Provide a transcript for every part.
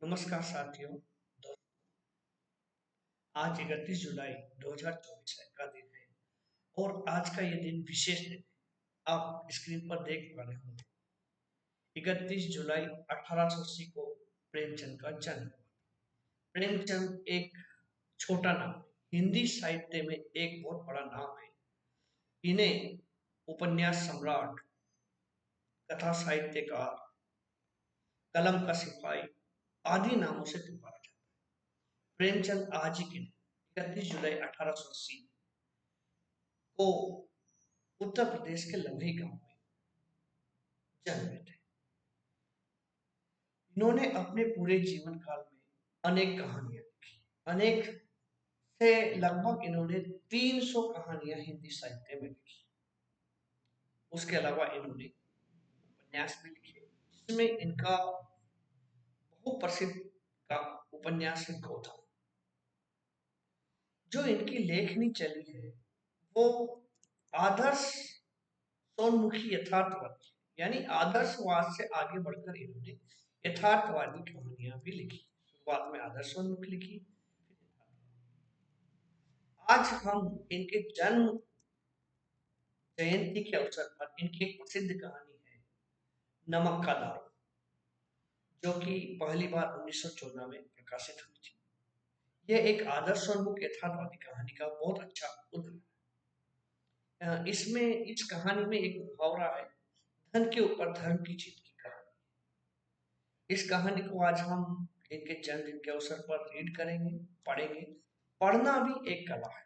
नमस्कार साथियों। आज 31 जुलाई 2024 का दिन है और आज का ये दिन विशेष दिन है। आप स्क्रीन पर देख पा रहे होंगे 31 जुलाई 1880 को प्रेमचंद का जन्म हुआ। प्रेमचंद एक छोटा नाम है, हिंदी साहित्य में एक बहुत बड़ा नाम है। इन्हें उपन्यास सम्राट, कथा साहित्यकार, कलम का सिपाही आदि नामों से पुकारा जाता है। प्रेमचंद आज ही के दिन 31 जुलाई 1880 को उत्तर प्रदेश के लम्हे गांव में जन्मे थे। इन्होंने अपने पूरे जीवन काल में अनेक कहानियां लिखी, अनेक से लगभग इन्होंने 300 कहानियां हिंदी साहित्य में लिखी। उसके अलावा इन्होंने उपन्यास भी लिखे, जिसमें इनका बहुत प्रसिद्ध का उपन्यास है गौतम। जो इनकी लेखनी चली है वो आदर्श सोनमुखी यथार्थवादी, यानी आदर्शवाद से आगे बढ़कर इन्होंने यथार्थवादी कहानियां भी लिखी। शुरुआत में आदर्शोन्मुख लिखी। आज हम इनके जन्म जयंती के अवसर पर इनकी एक प्रसिद्ध कहानी है नमक का दारू, जो कि पहली बार 1914 में प्रकाशित हुई थी। यह एक आदर्शोन्मुख यथार्थवादी कहानी का बहुत अच्छा उदाहरण है। इसमें इस कहानी में एक मुहावरा है, धन के ऊपर धर्म की जीत की कहानी। इस कहानी को आज हम इनके जन्मदिन के अवसर पर रीड करेंगे, पढ़ेंगे। पढ़ना भी एक कला है।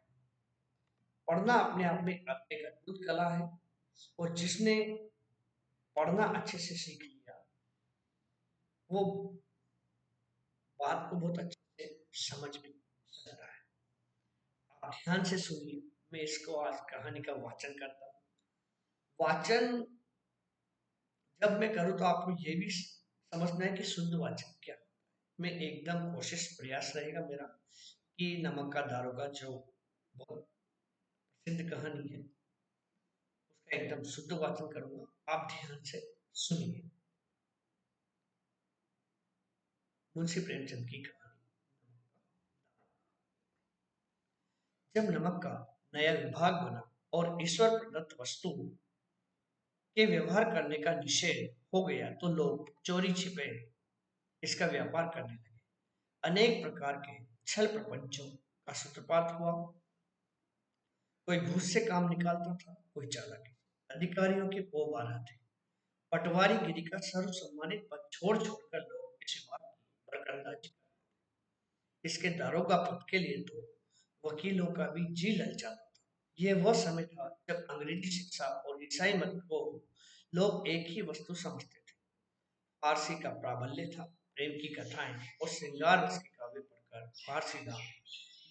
पढ़ना अपने आप में एक अद्भुत कला है और जिसने पढ़ना अच्छे से सीख लिया वो बात को बहुत अच्छे से समझ भी सकता है। आप ध्यान से सुनिए, मैं इसको आज कहानी का वाचन करता हूँ। वाचन जब मैं करूँ तो आपको ये भी समझना है कि शुद्ध वाचन क्या है। मैं एकदम कोशिश प्रयास रहेगा मेरा कि नमक का दारोगा जो बहुत प्रसिद्ध कहानी है उसका एकदम शुद्ध वाचन करूंगा। आप ध्यान से सुनिए। मुंशी प्रेमचंद की कहानी। जब नमक का नया विभाग बना और ईश्वर प्रदत्त वस्तु के व्यवहार करने का निषेध हो गया तो लोग चोरी छिपे इसका व्यापार करने लगे। अनेक प्रकार के छल प्रपंचों का सूत्रपात हुआ। कोई घूस से काम निकालता था, कोई चालाकी। अधिकारियों के वो 12 थे। पटवारी गिरी का सर्व सम्मानित पद छोड़ छोड़कर लोग इस बात की बरकंदाजी करते। इसके दारोगा पद के लिए तो वकीलों का भी जी ललचाता था। यह वह समय था जब अंग्रेजी शिक्षा और ईसाई मत को लोग एक ही वस्तु समझते थे। फारसी का प्राबल्य था। प्रेम की कथाएं और श्रृंगार रस के काव्य पढ़कर फारसी दाम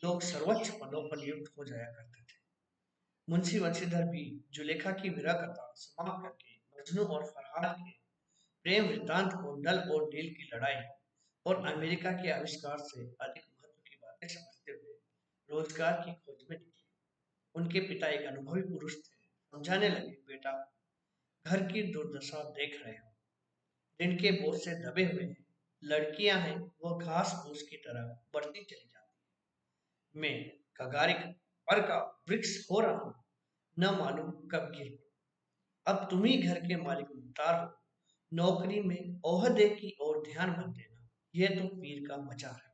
लोग सर्वोच्च पदों पर नियुक्त हो जाया करते थे। मुंशी वंशीधर भी जुलेखा की विरह कथा समाप्त करके मजनू और फरहाद के प्रेम वृत्तांत को डल और नील की लड़ाई और अमेरिका के आविष्कार से अधिक महत्व की बातें समझते हुए रोजगार की खोज में निकले। उनके पिता एक अनुभवी पुरुष थे। समझाने लगे, बेटा घर की दुर्दशा देख रहे हो, ऋण के बोझ से दबे हुए हैं। लड़कियां हैं वो घास फूस की तरह बढ़ती चली जाती है। मैं कगारे पर का वृक्ष हो रहा हूँ, न मालूम कब गिर पड़ूं। अब तुम ही घर के मालिक मुख्तार हो। नौकरी में ओहदे की ओर ध्यान मत देना, यह तो पीर का मजार है।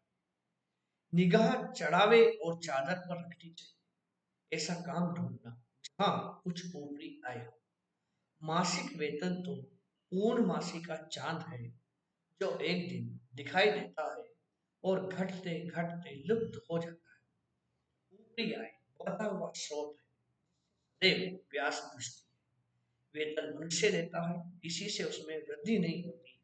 निगाह चढ़ावे और चादर पर रखनी चाहिए। ऐसा काम ढूंढना जहां कुछ ऊपरी आए हो। मासिक वेतन तो पूर्ण मासी का चांद है जो एक दिन दिखाई देता है और घटते घटते लुप्त हो जाता है। ऊपरी आय बढ़ता हुआ स्रोत है, देव प्यास बुझती है। वेतन मनुष्य देता है, इसी से उसमें वृद्धि नहीं होती।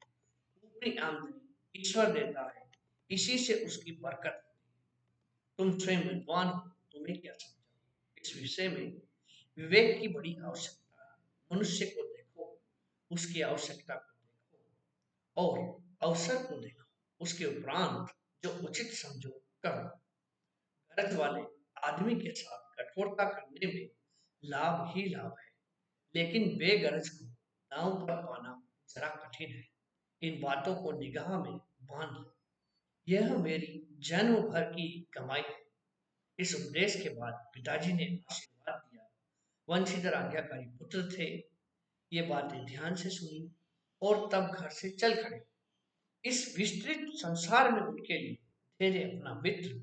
ऊपरी आमदनी ईश्वर देता है, इसी से उसकी बरकत होती है। तुम स्वयं विद्वान हो, तुम्हें क्या समझा इस विषय में। विवेक की बड़ी आवश्यकता है। मनुष्य को देखो, उसकी आवश्यकता को देखो और अवसर को देखो। उसके उपरांत जो उचित समझो करो। गरज वाले आदमी के साथ कठोरता करने में लाभ ही लाभ है, लेकिन बेगरज को दांव पर पाना जरा कठिन है। इन बातों को निगाह में बांध लो। यह मेरी जन्म भर की कमाई है। इस उपदेश के बाद पिताजी ने आशीर्वाद दिया। वंशीधर आज्ञाकारी पुत्र थे। ये बातें ध्यान से सुनी और तब घर से चल खड़े। इस विस्तृत संसार में उनके लिए धैर्य अपना मित्र,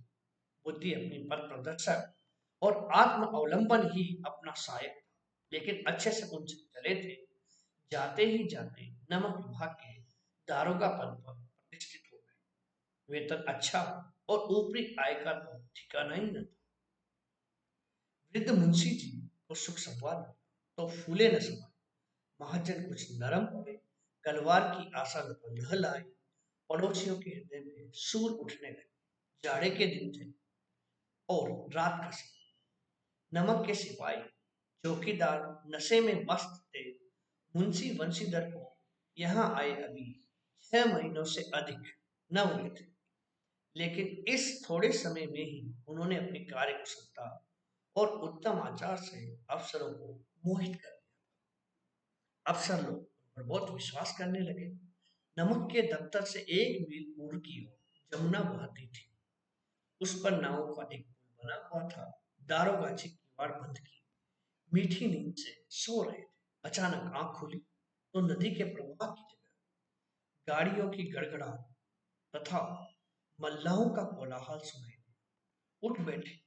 बुद्धि अपनी पथ प्रदर्शक और आत्म अवलंबन ही अपना सहायक था। लेकिन अच्छे से उनसे चले थे। जाते ही जाते नमक विभाग के दारोगा पद पर प्रतिष्ठित हो गए। वेतन अच्छा और ऊपरी आय का तो ठिकाना ही न था। वृद्ध मुंशी जी को सुख संवाद तो फूले न समाये। महाजन कुछ नरम पड़े, कलवार की आशा लहल आए। पड़ोसियों के हृदय में सूर उठने लगे। जाड़े के दिन थे और रात का समय। नमक के सिपाही चौकीदार नशे में मस्त थे। मुंशी वंशीधर को यहाँ आए अभी 6 महीनों से अधिक न हुए थे। लेकिन इस थोड़े समय में ही उन्होंने अपनी कार्य कुशलता और उत्तम आचार से अफसरों को मोहित कर दिया। अफसर लोग उन पर बहुत विश्वास करने लगे। नमक के दफ्तर से 1 मील पूर्व की ओर जमुना बहती थी। उस पर नावों का एक पुल बना हुआ था। दारोगा जी किवाड़ बंद की मीठी नींद से सो रहे थे। अचानक आंख खुली तो नदी के प्रवाह की जगह गाड़ियों की गड़गड़ाहट तथा मल्लाहों का कोलाहल सुनाई दिया। उठ बैठे।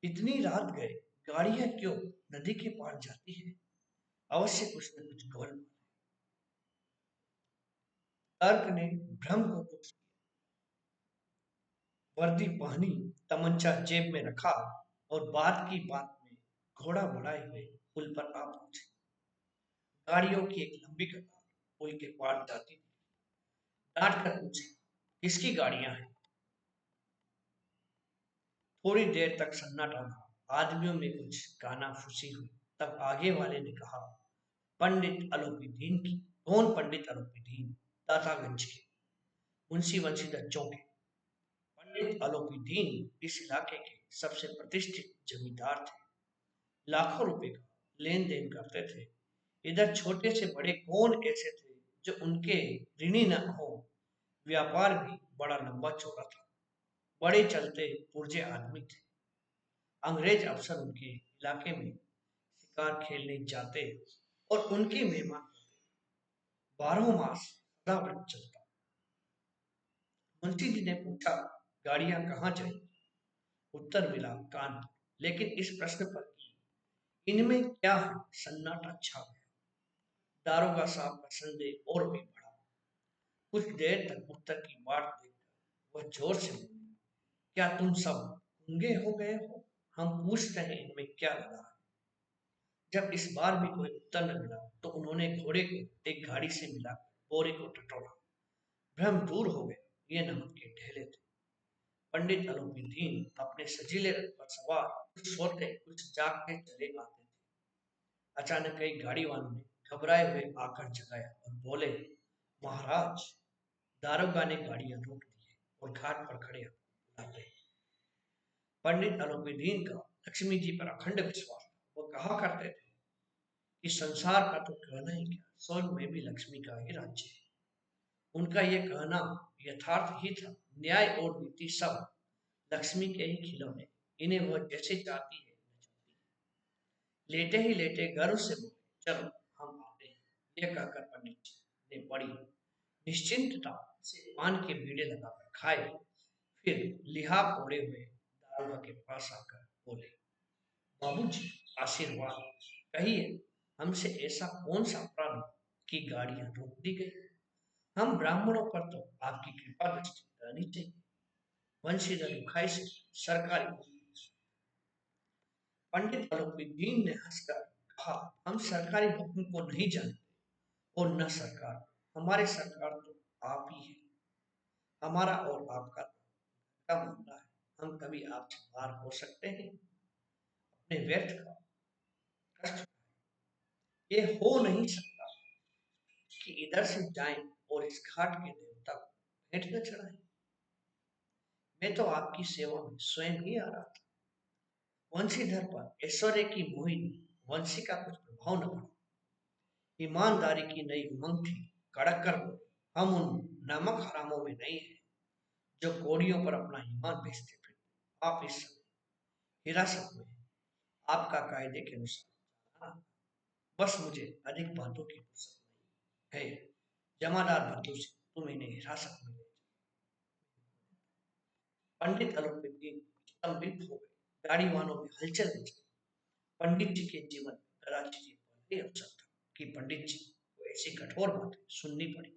इतनी रात गए, गाड़ियां क्यों नदी के पार जाती है? अवश्य कुछ न कुछ गोल। तर्क ने भ्रम को कुछ वर्दी पहनी, तमंचा जेब में रखा और बात की बात में घोड़ा बढ़ाए हुए पुल पर आ पहुंचे। गाड़ियों की एक लंबी कतार पुल के पार जाती थी। डांट कर पूछा, किसकी गाड़ियां हैं? थोड़ी देर तक सन्नाटा रहा। आदमियों में कुछ कानाफूसी हुई। तब आगे वाले ने कहा, पंडित अलोपीदीन की। कौन पंडित अलोपीदीन? दातागंज के। मुंशी वंशीधर चौंके। पंडित अलोपीदीन इस इलाके के सबसे प्रतिष्ठित जमींदार थे। लाखों रुपए का लेन देन करते थे। इधर छोटे से बड़े कौन ऐसे थे जो उनके ऋणी न हो। व्यापार भी बड़ा लंबा चौड़ा था। बड़े चलते पुरजे आदमी थे। अंग्रेज अफसर उनके इलाके में शिकार खेलने जाते और उनके मेहमान होते। 12 मास सदाव्रत चलता। मुंशी जी ने पूछा, गाड़ियां कहाँ जाएंगी? उत्तर मिला, कानपुर। लेकिन इस प्रश्न पर इनमें क्या है? सन्नाटा छा गया। दारोगा साहब का संदेह और भी बढ़ा। कुछ देर तक उत्तर की बाट देखकर वह जोर से बोले, क्या तुम सब गूंगे हो गए हो? हम पूछते हैं इनमें क्या लगा है? जब इस बार भी कोई उत्तर न मिला तो उन्होंने घोड़े को एक गाड़ी से मिला बोरे को टटोला। भ्रम दूर हो गया। ये नमक के ढेले थे। पंडित अलोपीदीन अपने सजीले रथ पर सवार कुछ सोते कुछ जागते चले आते थे। अचानक कई गाड़ी वालों ने घबराए हुए आकर जगाया और बोले, महाराज। दारोगा ने गाड़ियां रोक दी और घाट पर खड़े बुलाते। पंडित अलोपीदीन का लक्ष्मी जी पर अखंड विश्वास था। वो कहा करते थे कि संसार का तो कहना ही क्या, स्वर्ग में भी लक्ष्मी का ही राज्य है। उनका यह कहना यथार्थ ही था। न्याय और नीति सब लक्ष्मी के ही खिलौने। इन्हें वह जैसे चाहती है नचाती है। लेटे ही लेटे गर्व से बोले, चलो हम आते हैं। यह कहकर पंडित जी ने बड़ी निश्चिंतता से पान के बीड़े लगाकर खाए। फिर लिहाफ ओढ़े हुए दारोगा के पास आकर बोले, बाबूजी, आशीर्वाद। कहिए, हमसे ऐसा कौन सा अपराध हुआ कि गाड़ियां रोक दी गई? हम ब्राह्मणों पर तो आपकी कृपा दृष्टि रहनी चाहिए। वंशीधर दुखाई से सरकारी। पंडित अलोपीदीन ने हंसकर कहा, हम सरकारी हुक्म को नहीं जानते और न सरकार। हमारी सरकार तो आप ही है। हमारा और आपका का मामला है। हम कभी आपसे बाहर हो सकते हैं? अपने व्यर्थ का कष्ट ये हो नहीं सकता कि इधर से जाएं और इस घाट के देवता को भेंट न चढ़ाएं। मैं तो आपकी सेवा में स्वयं ही आ रहा था। वंशीधर पर ऐश्वर्य की मोहिनी वंशी का कुछ प्रभाव न पड़ा। ईमानदारी की नई उमंग थी। कड़क कर बोले, हम उन नमक हरामों में नहीं है जो कोड़ियों पर अपना ईमान बेचते थे। आप इस हिरासत में आपका कायदे के अनुसार। हाँ, बस मुझे अधिक बातों की फुर्सत नहीं है। जमादार बंधु से तुम इन्हें हिरासत में ले जाओ। पंडित अलोपीदीन स्तंभित हो गए। गाड़ी वालों में हलचल मच गई। पंडित जी के जीवन में कदाचित ये पहला अवसर था कि पंडित जी को ऐसी कठोर बातें सुननी पड़ी।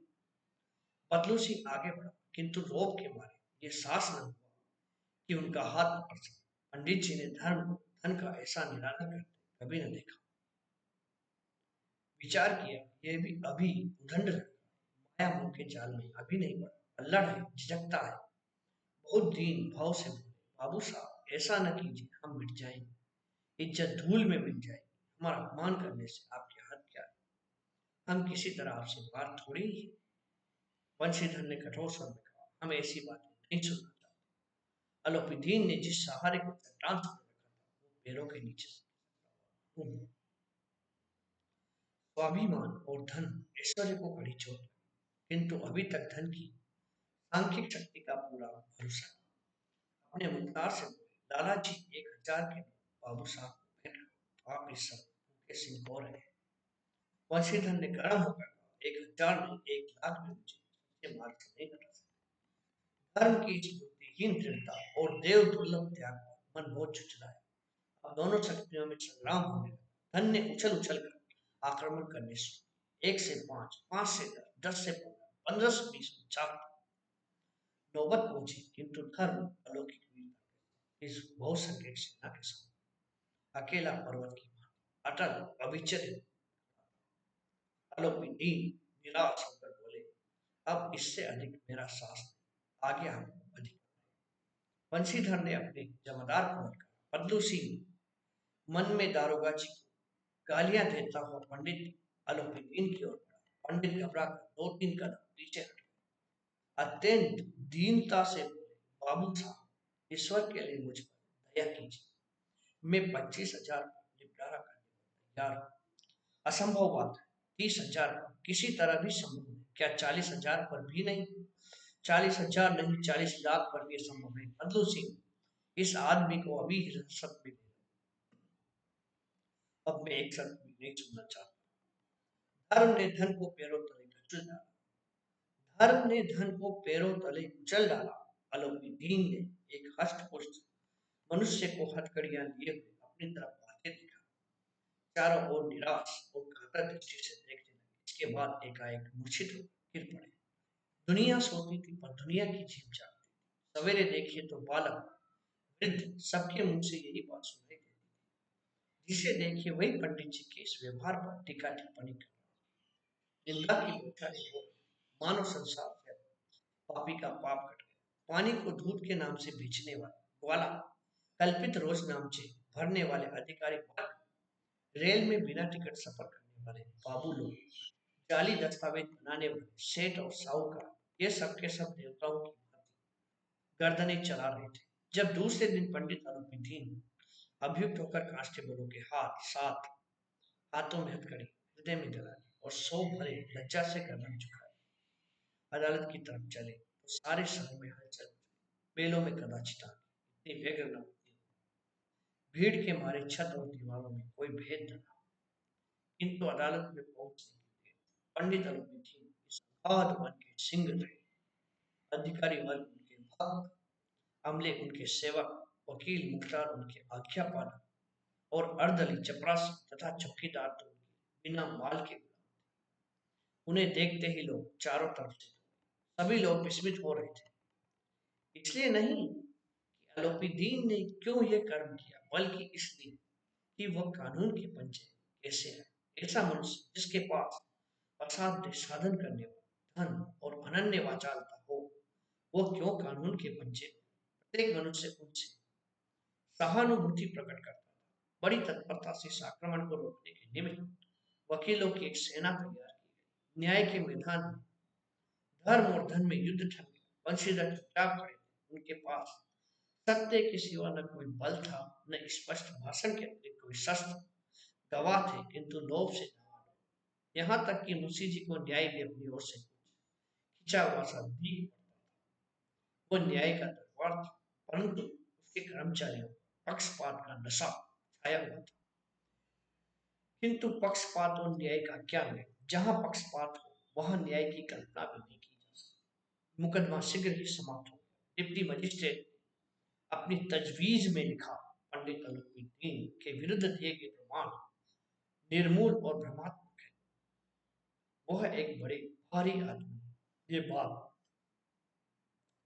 बदलू सिंह आगे बढ़ा, किंतु रोब के मारे ये साहस न हुआ कि उनका हाथ पकड़ सके। पंडित जी ने धर्म को धन का ऐसा निरादर करते कभी न देखा। विचार किया, यह भी अभी उदंड लग रहा है। माया मोह के जाल में अभी नहीं पड़ा। अल्लाह है, झिझकता है। बहुत दीन भाव से बोले, बाबू साहब ऐसा न कीजिए, हम मिट जाएंगे। इज्जत धूल में मिल जाएगी। हमारा अपमान करने से आपके हाथ क्या है? हम किसी तरह आपसे बात थोड़ी ही। वंशीधर ने कठोर स्वर में कहा, हम ऐसी बातें नहीं सुनना चाहते। अलोपीदीन ने जिस सहारे को चट्टान समझ रखा था वो पैरों के नीचे से स्वाभिमान और धन ऐश्वर्य को बड़ी चोट लगी, किंतु अभी तक धन की सांख्यिक शक्ति का पूरा भरोसा था। अपने मुख्तार से बोले, लालाजी 1,000 के नोट बाबू साहब को भेंट करो। आप इस सब भूखे सिंह रहे। वंशीधर ने गर्म होकर कहा, 1,000 नहीं, 1,00,000 में मुझे ये मार्ग से नहीं हटा सकते। धर्म की इस बुद्धिहीन दृढ़ता और देव दुर्लभ त्याग पर मन बहुत झुंझलाया। अब दोनों शक्तियों में संग्राम होने लगा। धन ने उछल उछल कर आक्रमण करने शुरू। 1 से 5, 5 से 10, 10 से 15, 15 से 20 चाक नौबत पहुंची, किंतु धर्म अलौकिक वीरता इस बहुसंख्यक सेना के सामने अकेला पर्वत की भांति अटल अविचल। अलोपीदीन निराश होकर बोले, अब इससे अधिक मेरा साहस नहीं। आगे हमको अधिक। बंशीधर ने अपने जमादार को ललकारा। बदलू सिंह मन में दारोगा जी को गालियां देता हुआ पंडित अलोपीदीन की ओर बढ़ा। पंडित घबरा कर 2-3 कदम पीछे हट गए। अत्यंत दीनता से बोले, बाबू साहब ईश्वर के लिए मुझ पर दया कीजिए। मैं 25,000 निपटारा करने को तैयार हूँ। असंभव बात है। 30,000 किसी तरह भी संभव है। क्या 40,000 पर भी नहीं? 40,000 नहीं, 40 लाख पर भी संभव है। बदलू सिंह, इस आदमी को अभी हिरासत में ले लो। अब मैं एक शर्त भी नहीं सुनना चाहता। धर्म ने धन को पैरों तले कुचल डाला। धर्म ने धन को पैरों तले कुचल डाला। अलोपीदीन ने एक हष्टपुष्ट मनुष्य को हथकड़ियां लिए हुए अपनी तरफ आते दिखा। चारों ओर निराश और घातक दृष्टि से देखने लगे। इसके बाद एकाएक मूर्छित होकर गिर पड़े। दुनिया सोती थी पर दुनिया की जीभ जागती थी। सवेरे देखिए तो बालक वृद्ध सबके मुंह से यही बात सुनाई देती थी। जिसे देखिए वही पंडित जी के इस व्यवहार पर टीका टिप्पणी कर रहा। निंदा की बौछारें हो रही। मानव संसार से पापी का पाप कट गया। पानी को दूध के नाम से बेचने वाला कल्पित रोज नामचे भरने वाले अधिकारी वर्ग, रेल में बिना टिकट सफर करने वाले बाबू लोग, जाली दस्तावेज बनाने वाले सेठ और साहूकार, ये सब के सब देवताओं की गर्दनें चला रहे थे। जब दूसरे दिन पंडित अलोपीदीन अभियुक्त होकर कांस्टेबलों के हाथों में हथकड़ी, हृदय में दरार और सौ भरे लज्जा से गर्दन झुकाए अदालत की तरफ चले तो सारे शहर में हलचल मच गई। बेलों में कदाचित आग, इतनी व्यग्र न होती। भीड़ के मारे छत और दीवारों में कोई भेद न था, किंतु अदालत में पहुंचने के लिए पंडित अलोपीदीन इस अगाध वन के सिंह थे। अधिकारी वर्ग उनके भक्त, अमले उनके सेवक, वकील मुख्तार उनके आज्ञा पालक और अर्दली चपरासी तथा चौकीदार तो उनके बिना माल के गुलाम। उन्हें देखते ही लोग चारों तरफ से, सभी लोग विस्मित हो रहे थे। इसलिए नहीं कि अलोपीदीन ने क्यों यह कर्म किया, बल्कि इसलिए कि वह कानून के पंचे कैसे है। ऐसा मनुष्य जिसके पास असाध्य साधन करने वाला धन और अनन्य वाचालता हो, वो क्यों कानून के पंचे? प्रत्येक मनुष्य उनसे सहानुभूति प्रकट करता था। बड़ी तत्परता से इस आक्रमण को रोकने के निमित्त वकीलों की एक सेना तैयार की गई। न्याय के मैदान में धर्म और धन में युद्ध ठन गया। वंशीधर चुपचाप खड़े थे। उनके पास सत्य के सिवा न कोई बल था, न स्पष्ट भाषण के अतिरिक्त कोई शस्त्र। गवाह थे, किंतु लोभ से यहाँ तक कि मुंशी जी को न्याय भी अपनी ओर से खिंचा हुआ सा दिख पड़ता था। वो न्याय का दरबार था, परंतु उसके कर्मचारियों पक्षपात का नशा छाया हुआ था। किंतु पक्षपात और न्याय का क्या है? जहां पक्षपात हो वहां न्याय की कल्पना भी नहीं की जा सकती। मुकदमा शीघ्र ही समाप्त हो गया। डिप्टी मजिस्ट्रेट अपनी तजवीज में लिखा, पंडित अलौकिद्दीन के विरुद्ध दिए गए प्रमाण निर्मूल और भ्रमात्मक है। वह एक बड़े भारी आदमी है। ये बात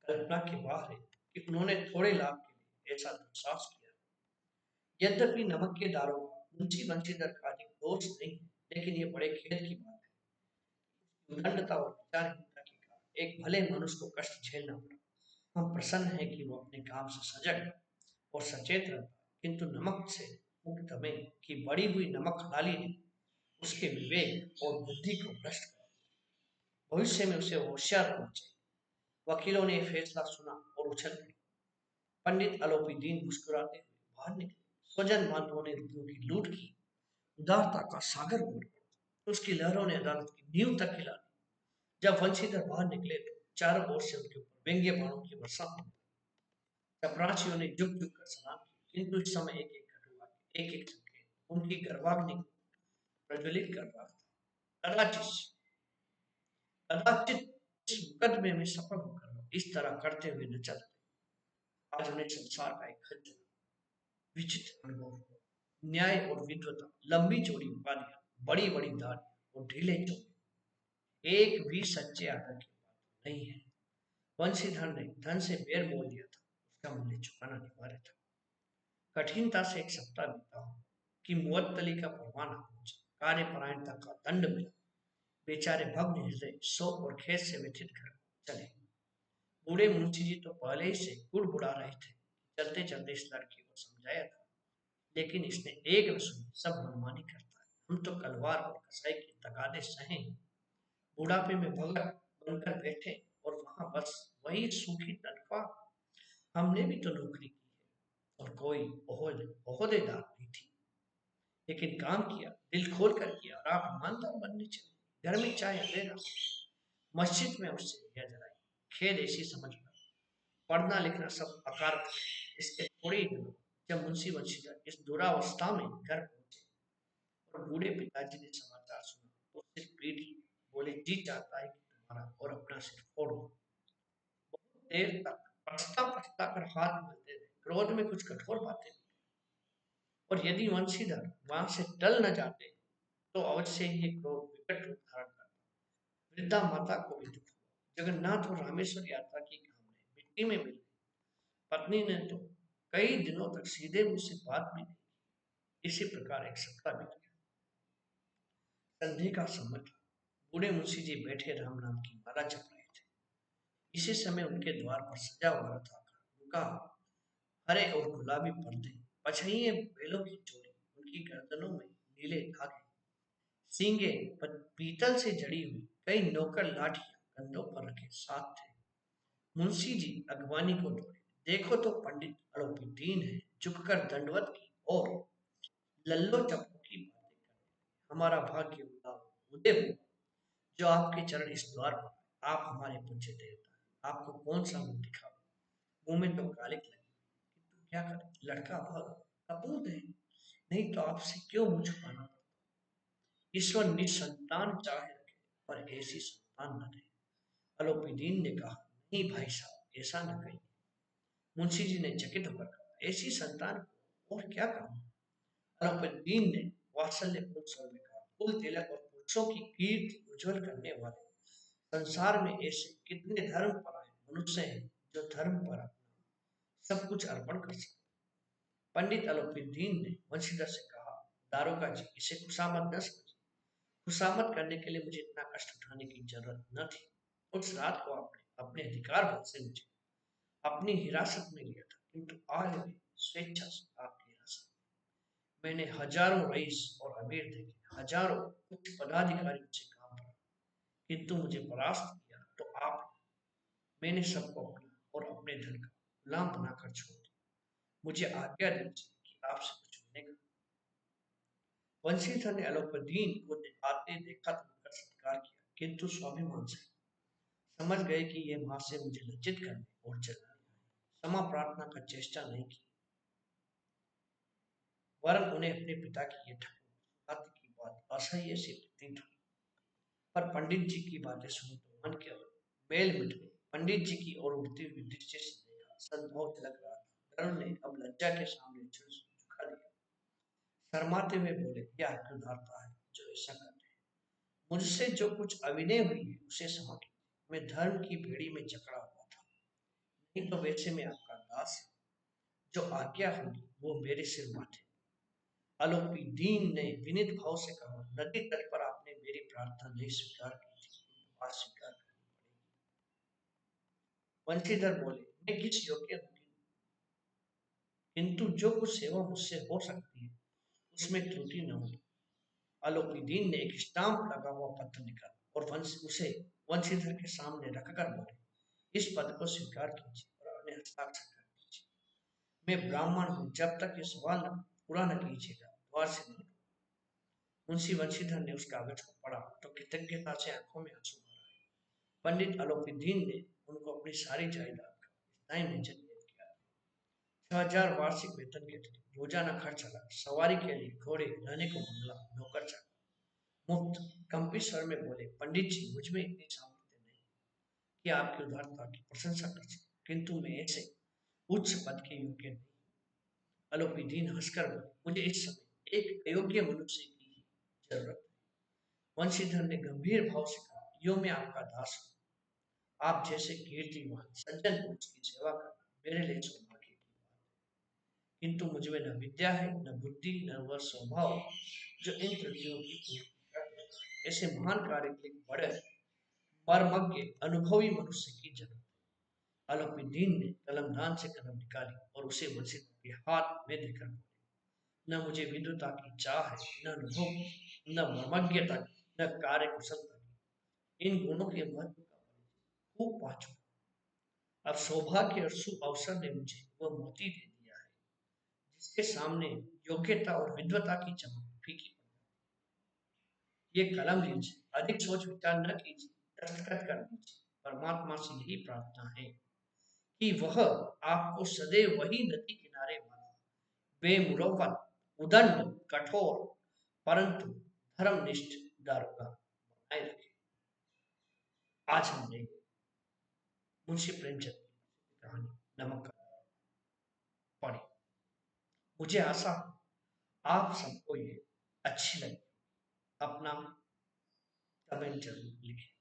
कल्पना के बाहर है कि उन्होंने थोड़े लाभ के लिए ऐसा दुस्साहस किया। यद्यपि नमक के दारोगा मुंशी बंशीधर का अधिक दोष नहीं है, लेकिन ये बड़े खेद की बात है। उद्दंडता और विचारहीनता के कारण एक भले मनुष्य को कष्ट झेलना पड़ा। हम प्रसन्न हैं कि वो अपने काम से सजग और सचेत रहता है, किंतु नमक से मुक्त हमें कि बड़ी हुई नमक हलाली ने उसके विवेक और बुद्धि को भ्रष्ट कर भविष्य में उसे होशियार होना चाहिए। वकीलों ने यह फैसला सुना और उछल पड़े। पंडित अलौकिद्दीन मुस्कुराते हुए बाहर निकले। स्वजन बांधवों ने रुपयों की लूट की। उदारता का सागर उमड़ पड़ा। उसकी लहरों ने अदालत की नींव तक हिला दी। जब वंशीधर बाहर निकले तो चारों ओर से उनके ऊपर व्यंग्य बाणों की वर्षा हुई। चपरासियों ने झुक झुक कर सलाम किया, किंतु इस समय एक एक घटुआ, एक एक संकेत उनकी गर्वाग्नि को प्रज्वलित कर रहा था। कदाचित कदाचित इस मुकदमे में सफल होकर इस तरह करते हुए न चलते। आज उन्हें संसार का एक खच्चर विचित्र अनुभव हुआ। न्याय और विद्वता, लंबी चौड़ी उपाधियां, बड़ी बड़ी दाढ़ी और ढीले चोले, एक भी सच्चे आदर की बात नहीं है। वंशीधर ने धन से बैर मोल लिया था, उसका मूल्य चुकाना अनिवार्य था। कठिनता से एक सप्ताह बीता हो कि मुअत्तली का परवाना पहुंचा। कार्यपरायणता का दंड मिला। बेचारे भग्न हृदय शोक और खेद से व्यथित घर चले। बूढ़े मुंशी जी तो पहले ही से गुड़गुड़ा रहे थे। चलते चलते इस लड़की को समझाया था, लेकिन इसने एक न सुनी, सब मनमानी करता है। हम तो कलवार और कसाई की तगादे सहे, बुढ़ापे में भगत बनकर बैठे और वहां बस वही सूखी तनख्वाह। हमने भी तो नौकरी की है और कोई ओहदेदार नहीं थी, लेकिन काम किया, दिल खोल कर किया और आप ईमानदार बनने चले। घर में चाय अंधेरा, मस्जिद में उससे दिया जलाई। खेद ऐसी समझ में पढ़ना लिखना सब आकार था। इसके थोड़े ही दिनों जब मुंशी बंशीधर इस दुरावस्था में घर पहुंचे और बूढ़े पिताजी ने समाचार सुना तो सिर पीट ली। बोले, जी चाहता है कि तुम्हारा और अपना सिर फोड़ दो। बहुत देर तक पछता पछता कर हाथ मिलते रहे। क्रोध में कुछ कठोर बातें भी। और यदि वंशीधर वहां से टल न जाते तो अवश्य ही ये क्रोध विकट रूप धारण करता। वृद्धा माता को भी दुख हुआ। जगन्नाथ और रामेश्वर यात्रा की कामना मिट्टी में मिल। पत्नी ने तो कई दिनों तक सीधे मुंह से बात भी नहीं। इसी प्रकार एक सप्ताह बीत गया। संधि का समय था। बूढ़े मुंशी जी बैठे राम नाम की माला जप रहे थे। इसी समय उनके द्वार पर सजा हुआ था रुका, हरे और गुलाबी पर्दे, पछइये बैलों की जोड़ी, उनकी गर्दनों में नीले धागे, सींगे पीतल से जड़ी हुई, कई नौकर लाठियां कंधों पर रखे साथ थे। मुंशी जी अगवानी को दौड़े। देखो तो पंडित अलौकिद्दीन है। झुककर दंडवत की और लल्लो चप्पू की बातें करने। हमारा भाग्य उदय हो जो आपके चरण इस द्वार पर आए। आप हमारे पूज्य देवता हैं। आपको कौन सा मुंह दिखाओ। मुंह में तो कालिक लगी, किंतु क्या करें, लड़का भागा, कपूत है, नहीं तो आपसे क्यों मुंह छुपाना। ईश्वर निसंतान चाहे रखे, पर ऐसी संतान न दे। अलौकिद्दीन ने कहा, नहीं भाई साहब, ऐसा न कहिए। मुंशी जी ने चकित होकर कहा, ऐसी संतान को और क्या कहूं। अलौकिद्दीन ने वात्सल्यपूर्ण स्वर में कहा, कुल तिलक और पुरुषों की कीर्ति उज्जवल करने वाले संसार में ऐसे कितने धर्म परायण मनुष्य हैं जो धर्म पर अपना सब कुछ अर्पण कर सकते। पंडित अलौकिद्दीन ने वंशीधर से कहा, दारोगा जी, इसे खुशामद न समझिए। खुशामद करने के लिए मुझे इतना कष्ट उठाने की जरूरत न थी। उस रात को आपने अपने अधिकार बल से मुझे अपनी हिरासत में लिया था, किंतु आज मैं स्वेच्छा से आपकी हिरासत। मैंने हजारों रईस और अमीर देखे, हजारों उच्च पदाधिकारियों से काम किया, किंतु मुझे परास्त किया तो आप। मैंने सबको अपना और अपने धन का गुलाम बनाकर छोड़ दिया। मुझे आज्ञा दीजिए कि आपसे कुछ होने का। वंशीधर ने अलौकिद्दीन को आते देखा तो उनका सत्कार किया, किंतु स्वाभिमान से समझ गए कि ये माँ से मुझे लज्जित करने और जलाने, क्षमा प्रार्थना का चेष्टा नहीं की, वरन उन्हें अपने पिता की ये ठाकुर की बात असह्य से प्रतीत हुई। पर पंडित जी की बातें सुनी तो मन के मेल मिट गए। पंडित जी की ओर उड़ती हुई दृष्टि से देखा, सद्भाव झलक रहा था। धर्म ने अब लज्जा के सामने झुका दिया। शर्माते हुए बोले, क्या उदारता है जो ऐसा करते हैं। मुझसे जो कुछ अविनय हुई है उसे क्षमा कीजिए। मैं धर्म की भेड़ी में जकड़ा हुआ था, नहीं तो वैसे में आपका दास है। जो आज्ञा होगी वो मेरे सिर माथे। आलोपी दीन ने विनीत भाव से कहा, नदी तट पर आपने मेरी प्रार्थना नहीं स्वीकार की थी, आज स्वीकार करनी पड़ेगी। वंशीधर बोले, मैं किस योग्य हूँ, किंतु जो कुछ सेवा मुझसे हो सकती है उसमें त्रुटि न हो। आलोपी दीन ने एक स्टाम्प लगा हुआ पत्र निकाला और उसे वंशीधर के सामने रखकर बोले, इस पद को स्वीकार कीजिए और अपने हस्ताक्षर कर दीजिए। मैं ब्राह्मण हूँ, जब तक ये सवाल पूरा न कीजिएगा द्वार से नहीं। मुंशी वंशीधर ने उस कागज को पढ़ा तो कृतज्ञता से आंखों में आंसू भर आए। पंडित आलोपीदीन ने उनको अपनी सारी जायदाद का स्थायी निवेदन किया। 6,000 वार्षिक वेतन के थे, रोजाना खर्च अलग, सवारी के लिए घोड़े, रहने को बंगला, नौकर चाकर मुफ्त। कंपी स्वर में बोले, पंडित जी मुझ में इतनी सामर्थ्य नहीं कि आपकी उदारता की प्रशंसा कर सके, किंतु मैं ऐसे उच्च पद के योग्य नहीं। आलोपीदीन हंसकर बोले, मुझे इस समय एक अयोग्य मनुष्य की जरूरत है। वंशीधर ने गंभीर भाव से कहा, यो मैं आपका दास हूँ। आप जैसे कीर्तिमान सज्जन पुरुष की सेवा करना मेरे लिए सौभाग्य की बात है। किंतु मुझ में न विद्या है, न बुद्धि, न वह स्वभाव जो इन त्रुटियों की पूर्ति करे। ऐसे महान कार्य के लिए बड़े मर्मज्ञ अनुभवी मनुष्य की जरूरत है। आलोपीदीन ने कलमदान से कलम निकाली और उसे वंशीधर के हाथ में देकर बोले, न मुझे विद्वता की चाह है, न अनुभव की, न मर्मज्ञता की, न कार्य कुशलता की। इन गुणों के महत्व का खूब पा चुका। अब सौभाग्य और शुभ अवसर ने मुझे वह मोती दे दिया है जिसके सामने योग्यता और विद्वता की चमक फीकी पड़ जाती। ये कलम लीजिए, अधिक सोच विचार न कीजिए, दस्तखत कर दीजिए। परमात्मा से यही प्रार्थना है कि वह आपको सदैव वही नदी किनारे वाला बेमुरव्वत, उदंड, कठोर परंतु धर्मनिष्ठ दारोगा बनाए रखे। आज हमने मुंशी प्रेमचंद की कहानी नमक का पढ़ी। मुझे आशा आप सबको ये अच्छी लगी। अपना कमेंट जरूर लिखें।